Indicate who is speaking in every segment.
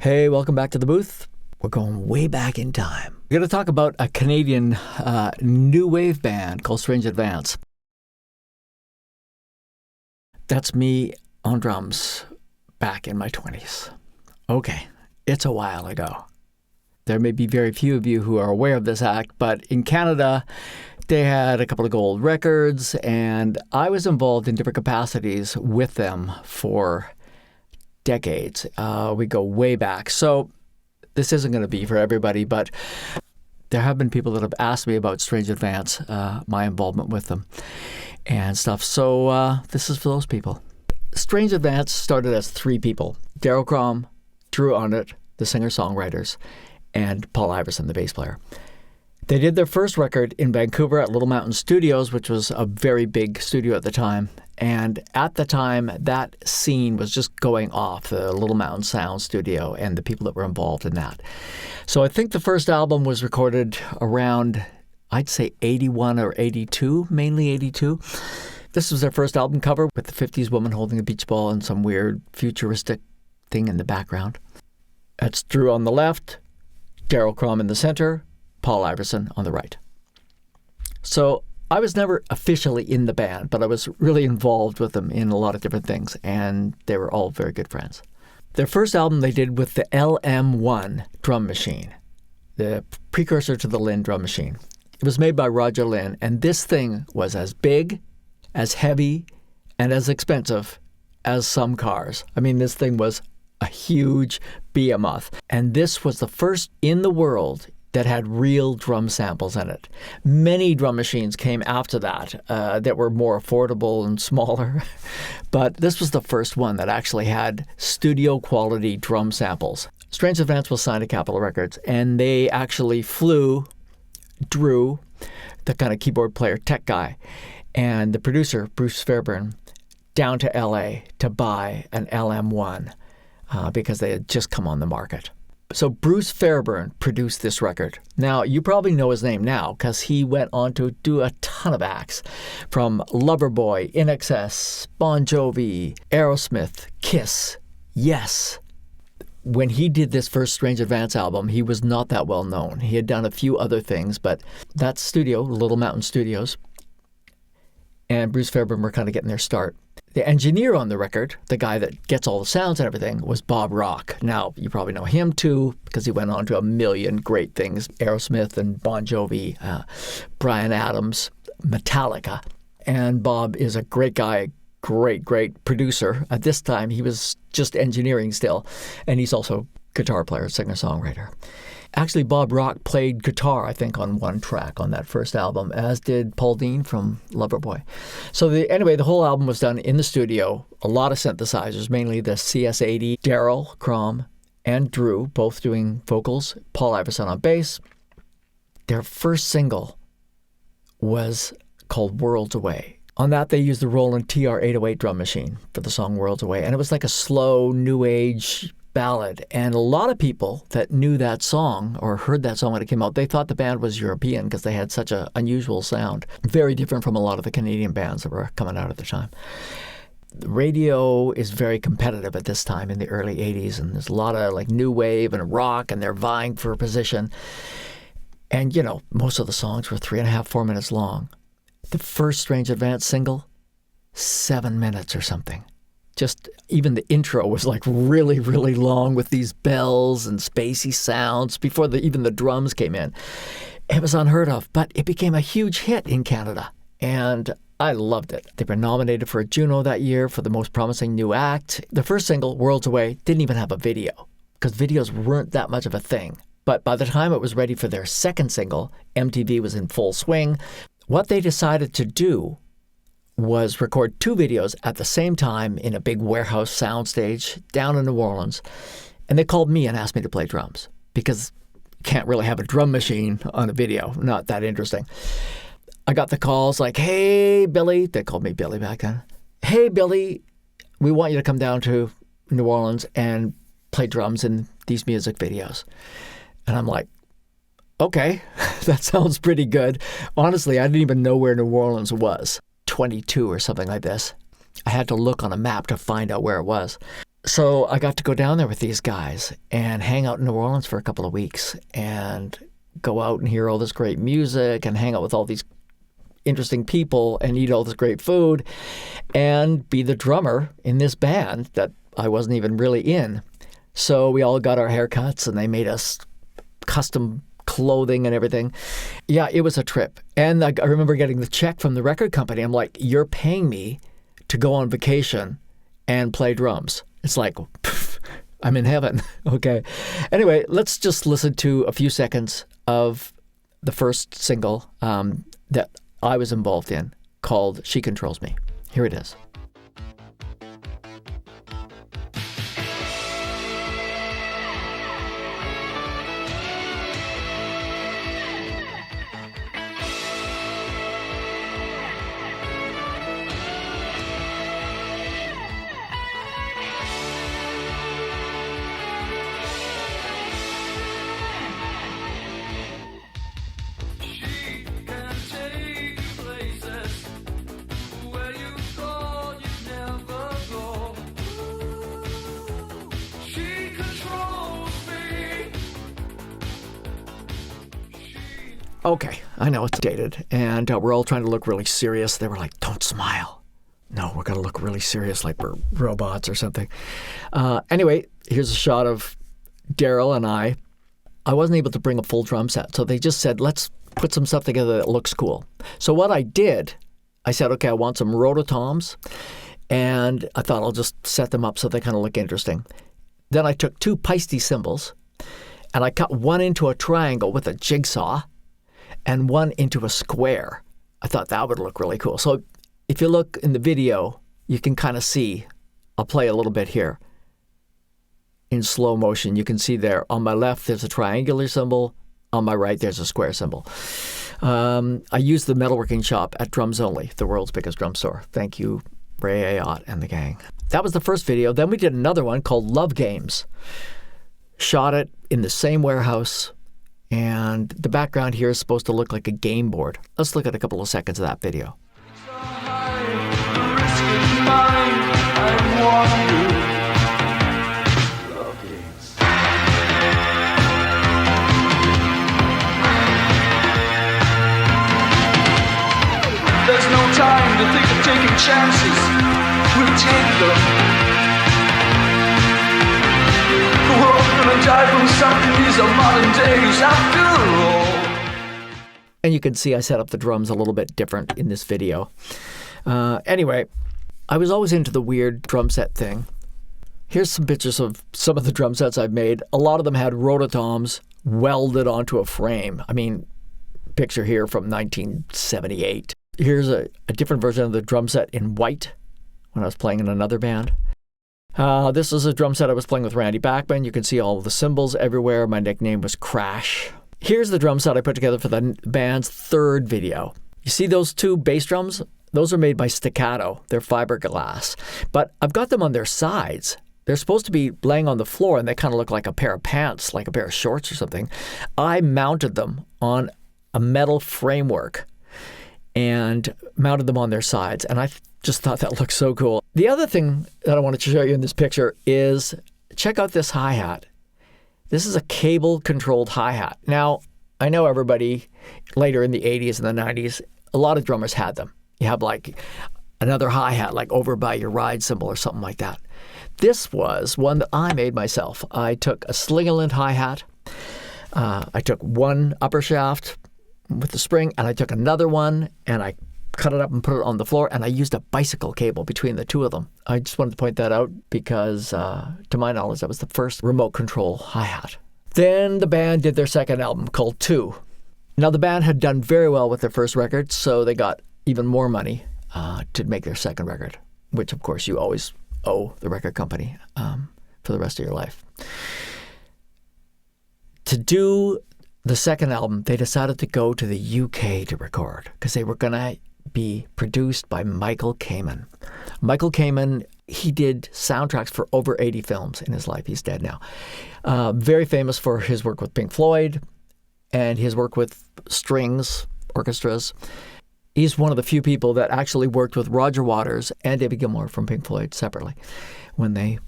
Speaker 1: Hey, welcome back to the booth. We're going way back in time. We're going to talk about a Canadian new wave band called Strange Advance. That's me on drums back in my 20s. Okay, it's a while ago. There may be very few of you who are aware of this act, but in Canada, they had a couple of gold records, and I was involved in different capacities with them for decades. We go way back. So this isn't going to be for everybody, but there have been people that have asked me about Strange Advance, my involvement with them and stuff. So this is for those people. Strange Advance started as three people: Daryl Crom, Drew Arnott, the singer-songwriters, and Paul Iverson, the bass player. They did their first record in Vancouver at Little Mountain Studios, which was a very big studio at the time. And at the time, that scene was just going off, the Little Mountain Sound Studio and the people that were involved in that. So I think the first album was recorded around, I'd say 81 or 82, mainly 82. This was their first album cover with the 50s woman holding a beach ball and some weird futuristic thing in the background. That's Drew on the left, Daryl Crom in the center, Paul Iverson on the right. So I was never officially in the band, but I was really involved with them in a lot of different things, and they were all very good friends. Their first album they did with the LM1 drum machine, the precursor to the Linn drum machine. It was made by Roger Linn, and this thing was as big, as heavy, and as expensive as some cars. I mean, this thing was a huge behemoth, and this was the first in the world that had real drum samples in it. Many drum machines came after that that were more affordable and smaller, but this was the first one that actually had studio-quality drum samples. Strange Advance was signed to Capitol Records, and they actually flew Drew, the kind of keyboard player tech guy, and the producer, Bruce Fairbairn, down to L.A. to buy an LM1 because they had just come on the market. So Bruce Fairbairn produced this record. Now, you probably know his name now because he went on to do a ton of acts, from Loverboy, INXS, Bon Jovi, Aerosmith, Kiss, Yes. When he did this first Strange Advance album, he was not that well known. He had done a few other things, but that studio, Little Mountain Studios, and Bruce Fairbairn were kind of getting their start. The engineer on the record, the guy that gets all the sounds and everything, was Bob Rock. Now, you probably know him too, because he went on to a million great things: Aerosmith and Bon Jovi, Bryan Adams, Metallica. And Bob is a great guy, great producer. At this time, he was just engineering still, and he's also guitar player, singer-songwriter. Actually, Bob Rock played guitar, I think, on one track on that first album, as did Paul Dean from Loverboy. So anyway, the whole album was done in the studio, a lot of synthesizers, mainly the CS-80, Daryl Crom and Drew, both doing vocals, Paul Iverson on bass. Their first single was called Worlds Away. On that, they used the Roland TR-808 drum machine for the song Worlds Away, and it was like a slow, new age ballad. And a lot of people that knew that song or heard that song when it came out, they thought the band was European because they had such an unusual sound. Very different from a lot of the Canadian bands that were coming out at the time. The radio is very competitive at this time in the early 80s, and there's a lot of like new wave and rock, and they're vying for a position. And, you know, most of the songs were 3.5, 4 minutes long. The first Strange Advance single, 7 minutes or something. Just even the intro was like really, really long with these bells and spacey sounds before even the drums came in. It was unheard of, but it became a huge hit in Canada, and I loved it. They were nominated for a Juno that year for the Most Promising New Act. The first single, Worlds Away, didn't even have a video because videos weren't that much of a thing. But by the time it was ready for their second single, MTV was in full swing. What they decided to do was record two videos at the same time in a big warehouse soundstage down in New Orleans. And they called me and asked me to play drums because you can't really have a drum machine on a video. Not that interesting. I got the calls like, hey, Billy. They called me Billy back then. Hey, Billy, we want you to come down to New Orleans and play drums in these music videos. And I'm like, okay, that sounds pretty good. Honestly, I didn't even know where New Orleans was. 22 or something like this. I had to look on a map to find out where it was. So I got to go down there with these guys and hang out in New Orleans for a couple of weeks and go out and hear all this great music and hang out with all these interesting people and eat all this great food and be the drummer in this band that I wasn't even really in. So we all got our haircuts and they made us custom clothing and everything. Yeah, it was a trip. And I remember getting the check from the record company. I'm like, you're paying me to go on vacation and play drums. It's like, pff, I'm in heaven. Okay. Anyway, let's just listen to a few seconds of the first single that I was involved in called She Controls Me. Here it is. Okay, I know it's dated, and we're all trying to look really serious. They were like, don't smile. No, we're going to look really serious like we're robots or something. Anyway, here's a shot of Daryl and I. I wasn't able to bring a full drum set, so they just said, let's put some stuff together that looks cool. So what I did, I said, okay, I want some rototoms, and I thought I'll just set them up so they kind of look interesting. Then I took 2 Paiste cymbals, and I cut one into a triangle with a jigsaw, and one into a square. I thought that would look really cool. So if you look in the video, you can kind of see, I'll play a little bit here. In slow motion, you can see there on my left, there's a triangular symbol. On my right, there's a square symbol. I used the metalworking shop at Drums Only, the world's biggest drum store. Thank you, Ray Ayotte and the gang. That was the first video. Then we did another one called Love Games. Shot it in the same warehouse. And the background here is supposed to look like a game board. Let's look at a couple of seconds of that video.
Speaker 2: There's no time to think of taking chances. We take them. We're all gonna die from something. These are modern days after all.
Speaker 1: And you can see I set up the drums a little bit different in this video. Anyway, I was always into the weird drum set thing. Here's some pictures of some of the drum sets I've made. A lot of them had rototoms welded onto a frame. I mean, picture here from 1978. Here's a different version of the drum set in white when I was playing in another band. This is a drum set I was playing with Randy Bachman. You can see all of the cymbals everywhere. My nickname was Crash. Here's the drum set I put together for the band's third video. You see those 2 bass drums? Those are made by Staccato. They're fiberglass. But I've got them on their sides. They're supposed to be laying on the floor, and they kind of look like a pair of pants, like a pair of shorts or something. I mounted them on a metal framework and mounted them on their sides. And I just thought that looked so cool. The other thing that I wanted to show you in this picture is check out this hi-hat. This is a cable-controlled hi-hat. Now, I know everybody later in the 80s and the 90s, a lot of drummers had them. You have like another hi-hat like over by your ride cymbal or something like that. This was one that I made myself. I took a Slingerland hi-hat. I took one upper shaft with the spring, and I took another one, and I cut it up and put it on the floor, and I used a bicycle cable between the 2 of them. I just wanted to point that out because, to my knowledge, that was the first remote control hi-hat. Then the band did their second album called 2. Now, the band had done very well with their first record, so they got even more money to make their second record, which, of course, you always owe the record company for the rest of your life. To do the second album, they decided to go to the UK to record because they were going to be produced by Michael Kamen. Michael Kamen, he did soundtracks for over 80 films in his life. He's dead now. Very famous for his work with Pink Floyd and his work with strings, orchestras. He's one of the few people that actually worked with Roger Waters and David Gilmour from Pink Floyd separately when they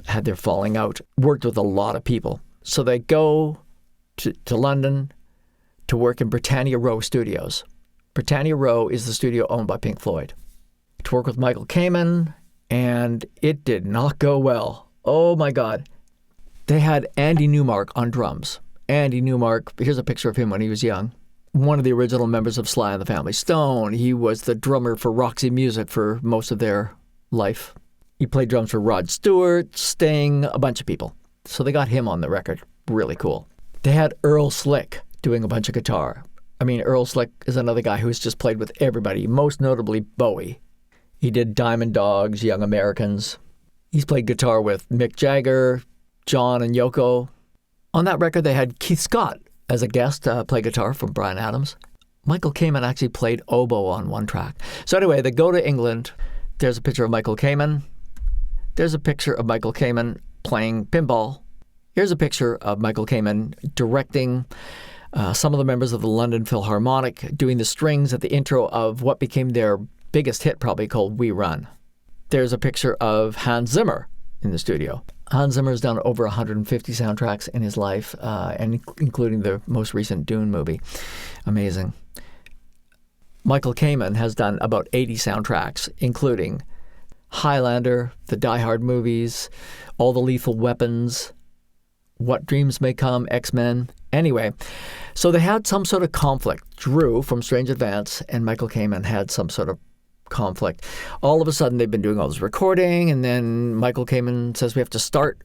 Speaker 1: had their falling out, worked with a lot of people. So they go to London to work in Britannia Row Studios. Britannia Row is the studio owned by Pink Floyd. To work with Michael Kamen, and it did not go well. Oh my God. They had Andy Newmark on drums. Andy Newmark, here's a picture of him when he was young. One of the original members of Sly and the Family Stone. He was the drummer for Roxy Music for most of their life. He played drums for Rod Stewart, Sting, a bunch of people. So they got him on the record. Really cool. They had Earl Slick doing a bunch of guitar. I mean, Earl Slick is another guy who's just played with everybody, most notably Bowie. He did Diamond Dogs, Young Americans. He's played guitar with Mick Jagger, John and Yoko. On that record, they had Keith Scott as a guest play guitar from Bryan Adams. Michael Kamen actually played oboe on one track. So anyway, they go to England. There's a picture of Michael Kamen. There's a picture of Michael Kamen playing pinball. Here's a picture of Michael Kamen directing some of the members of the London Philharmonic, doing the strings at the intro of what became their biggest hit, probably, called We Run. There's a picture of Hans Zimmer in the studio. Hans Zimmer's done over 150 soundtracks in his life, and including the most recent Dune movie. Amazing. Michael Kamen has done about 80 soundtracks, including Highlander, the Die Hard movies, all the Lethal Weapons, What Dreams May Come, X-Men. Anyway, so they had some sort of conflict. Drew from Strange Advance and Michael Kamen had some sort of conflict. All of a sudden, they've been doing all this recording, and then Michael Kamen says we have to start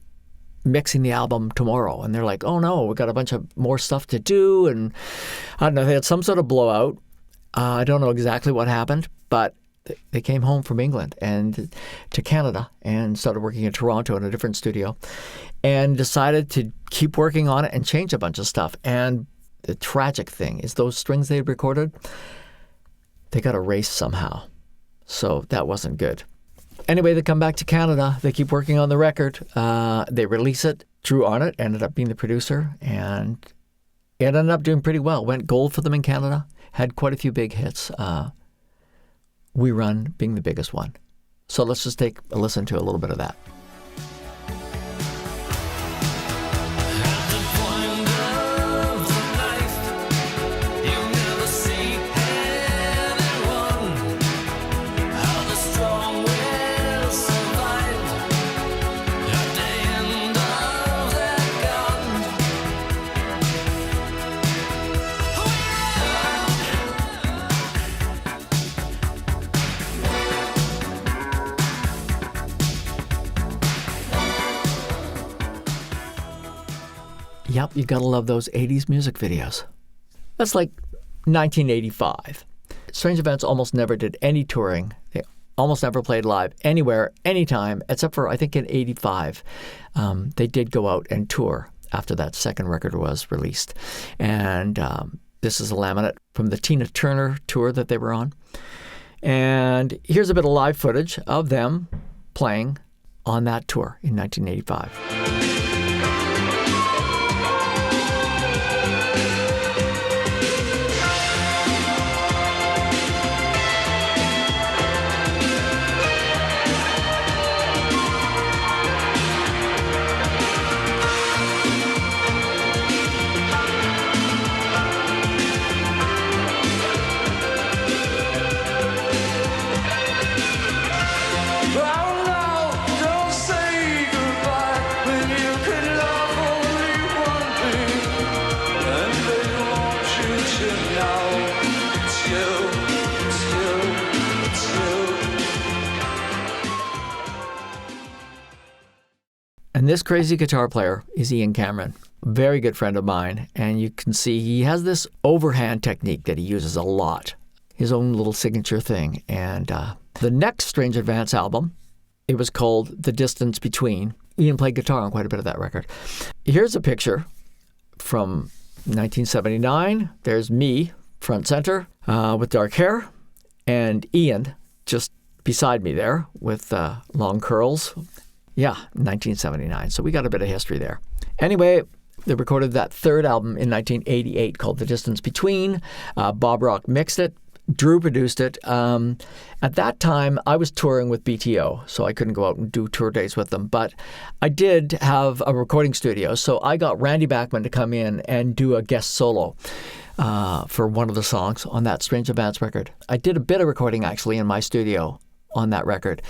Speaker 1: mixing the album tomorrow. And they're like, oh no, we've got a bunch of more stuff to do. And I don't know, they had some sort of blowout. I don't know exactly what happened, but they came home from England and to Canada and started working in Toronto in a different studio and decided to keep working on it and change a bunch of stuff. And the tragic thing is those strings they had recorded, they got erased somehow. So that wasn't good. Anyway, they come back to Canada. They keep working on the record. They release it. Drew Arnott ended up being the producer, and it ended up doing pretty well. Went gold for them in Canada. Had quite a few big hits. We Run being the biggest one. So let's just take a listen to a little bit of that. Yep, you gotta love those 80s music videos. That's like 1985. Strange Advance almost never did any touring. They almost never played live anywhere, anytime, except for, I think, in 85. They did go out and tour after that second record was released. And this is a laminate from the Tina Turner tour that they were on. And here's a bit of live footage of them playing on that tour in 1985. And this crazy guitar player is Ian Cameron, a very good friend of mine. And you can see he has this overhand technique that he uses a lot, his own little signature thing. And the next Strange Advance album, it was called The Distance Between. Ian played guitar on quite a bit of that record. Here's a picture from 1979. There's me, front center, with dark hair, and Ian just beside me there with long curls. Yeah, 1979. So we got a bit of history there. Anyway, they recorded that third album in 1988 called The Distance Between. Bob Rock mixed it. Drew produced it. At that time, I was touring with BTO, so I couldn't go out and do tour dates with them. But I did have a recording studio, so I got Randy Bachman to come in and do a guest solo for one of the songs on that Strange Advance record. I did a bit of recording, actually, in my studio on that record.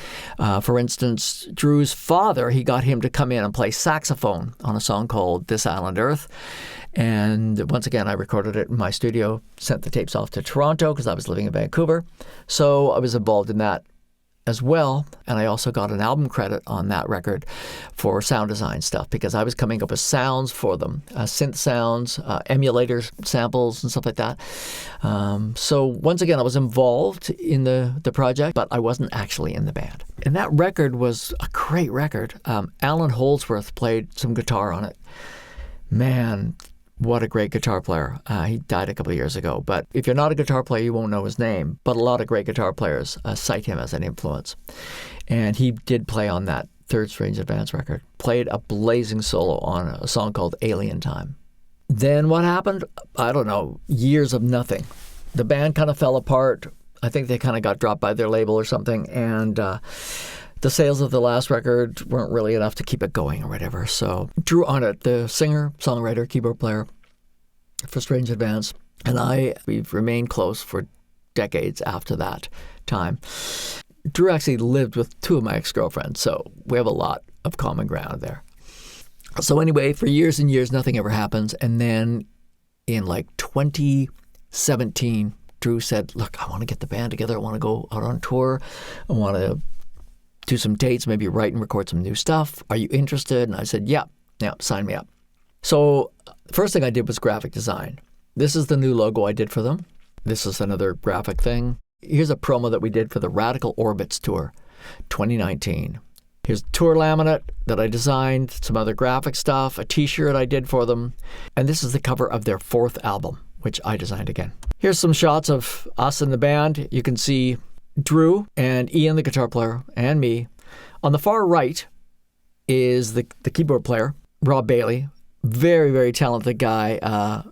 Speaker 1: For instance, Drew's father, he got him to come in and play saxophone on a song called This Island Earth. And once again, I recorded it in my studio, sent the tapes off to Toronto because I was living in Vancouver. So I was involved in that as well. And I also got an album credit on that record for sound design stuff because I was coming up with sounds for them, synth sounds, emulator samples and stuff like that. So once again, I was involved in the project, but I wasn't actually in the band. And that record was a great record. Alan Holdsworth played some guitar on it. Man, what a great guitar player. He died a couple of years ago. But if you're not a guitar player, you won't know his name. But a lot of great guitar players cite him as an influence. And he did play on that third Strange Advance record. Played a blazing solo on a song called Alien Time. Then what happened? I don't know. Years of nothing. The band kind of fell apart. I think they kind of got dropped by their label or something. And the sales of the last record weren't really enough to keep it going or whatever. So Drew Arnott, the singer, songwriter, keyboard player for Strange Advance, and we've remained close for decades after that time. Drew actually lived with two of my ex-girlfriends, so we have a lot of common ground there. So anyway, for years and years, nothing ever happens. And then in like 2017, Drew said, look, I want to get the band together. I want to go out on tour. I want to do some dates, maybe write and record some new stuff. Are you interested? And I said, yeah, sign me up. So the first thing I did was graphic design. This is the new logo I did for them. This is another graphic thing. Here's a promo that we did for the Radical Orbits Tour 2019. Here's tour laminate that I designed, some other graphic stuff, a t-shirt I did for them. And this is the cover of their fourth album, which I designed again. Here's some shots of us in the band. You can see Drew and Ian, the guitar player, and me. On the far right is the keyboard player, Rob Bailey. Very, very talented guy.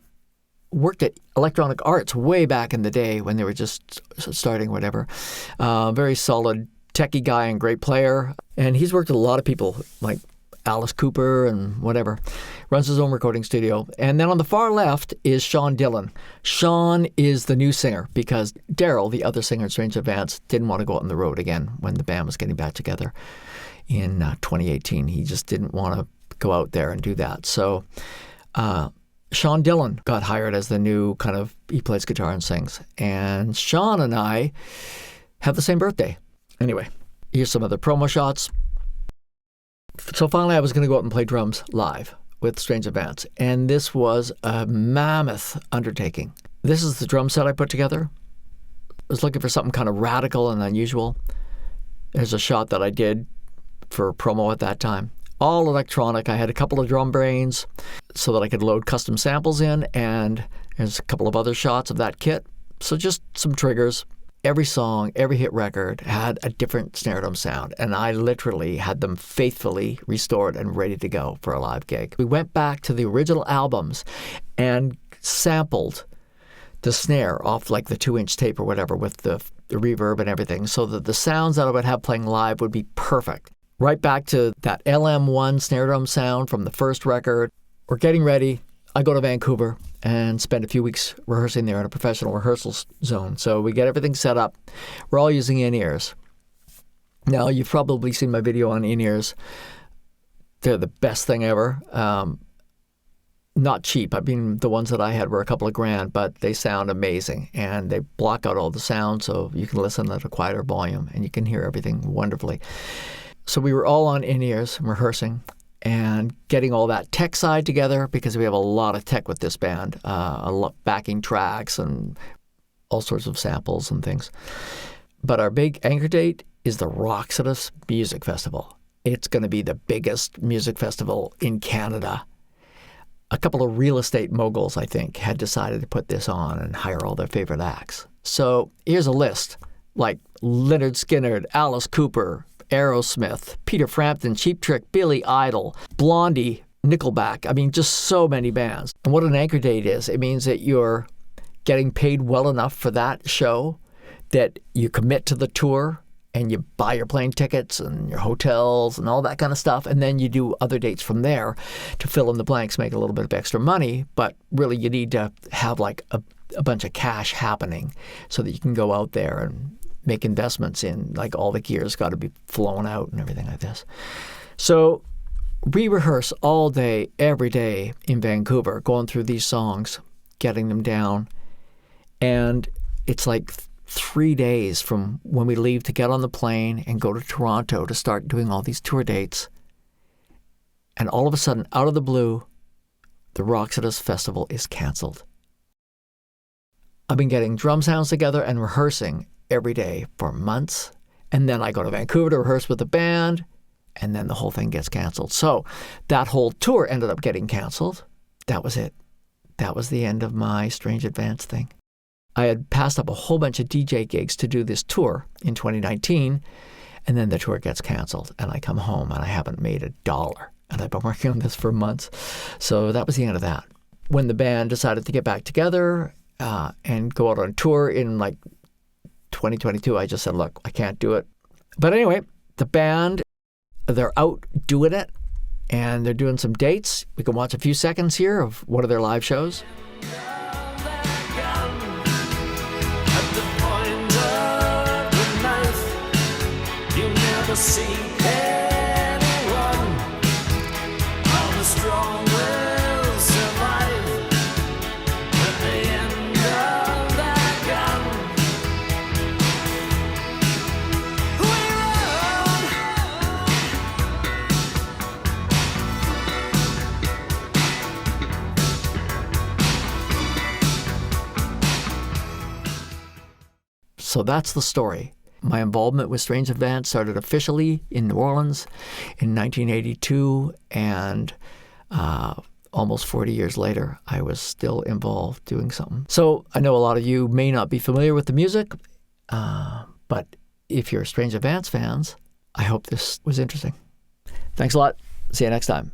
Speaker 1: Worked at Electronic Arts way back in the day when they were just starting, whatever. Very solid techie guy and great player. And he's worked with a lot of people like Alice Cooper and whatever. Runs his own recording studio. And then on the far left is Sean Dillon. Sean is the new singer because Daryl, the other singer in Strange Advance, didn't want to go out on the road again when the band was getting back together in 2018. He just didn't want to go out there and do that. So Sean Dillon got hired as the new he plays guitar and sings. And Sean and I have the same birthday. Anyway, here's some other promo shots. So finally, I was going to go out and play drums live with Strange Advance. And this was a mammoth undertaking. This is the drum set I put together. I was looking for something kind of radical and unusual. There's a shot that I did for promo at that time. All electronic. I had a couple of drum brains so that I could load custom samples in. And there's a couple of other shots of that kit. So just some triggers. Every song, every hit record had a different snare drum sound, and I literally had them faithfully restored and ready to go for a live gig. We went back to the original albums and sampled the snare off like the 2-inch tape or whatever with the reverb and everything so that the sounds that I would have playing live would be perfect. Right back to that LM1 snare drum sound from the first record. We're getting ready. I go to Vancouver and spend a few weeks rehearsing there in a professional rehearsal zone. So we get everything set up. We're all using in-ears. Now, you've probably seen my video on in-ears. They're the best thing ever. Not cheap. I mean, the ones that I had were a couple of $grand, but they sound amazing. And they block out all the sound so you can listen at a quieter volume and you can hear everything wonderfully. So we were all on in-ears rehearsing and getting all that tech side together because we have a lot of tech with this band, a lot backing tracks and all sorts of samples and things. But our big anchor date is the Roxodus Music Festival. It's going to be the biggest music festival in Canada. A couple of real estate moguls, I think, had decided to put this on and hire all their favorite acts. So here's a list, like Lynyrd Skynyrd, Alice Cooper, Aerosmith, Peter Frampton, Cheap Trick, Billy Idol, Blondie, Nickelback. I mean, just so many bands. And what an anchor date is, it means that you're getting paid well enough for that show that you commit to the tour and you buy your plane tickets and your hotels and all that kind of stuff. And then you do other dates from there to fill in the blanks, make a little bit of extra money. But really, you need to have like a bunch of cash happening so that you can go out there and make investments in, like, all the gear's got to be flown out and everything like this. So we rehearse all day, every day in Vancouver, going through these songs, getting them down. And it's like 3 days from when we leave to get on the plane and go to Toronto to start doing all these tour dates. And all of a sudden, out of the blue, the Roxetus Festival is canceled. I've been getting drum sounds together and rehearsing every day for months. And then I go to Vancouver to rehearse with the band, and then the whole thing gets canceled. So that whole tour ended up getting canceled. That was it. That was the end of my Strange Advance thing. I had passed up a whole bunch of DJ gigs to do this tour in 2019, and then the tour gets canceled, and I come home and I haven't made $1. And I've been working on this for months. So that was the end of that. When the band decided to get back together and go out on tour in like 2022, I just said, look, I can't do it. But anyway, the band, they're out doing it, and they're doing some dates. We can watch a few seconds here of one of their live shows.
Speaker 2: See anyone, all the strong will survive at the end of that gun. We
Speaker 1: run. So that's the story. My involvement with Strange Advance started officially in New Orleans in 1982, and almost 40 years later, I was still involved doing something. So I know a lot of you may not be familiar with the music, but if you're Strange Advance fans, I hope this was interesting. Thanks a lot. See you next time.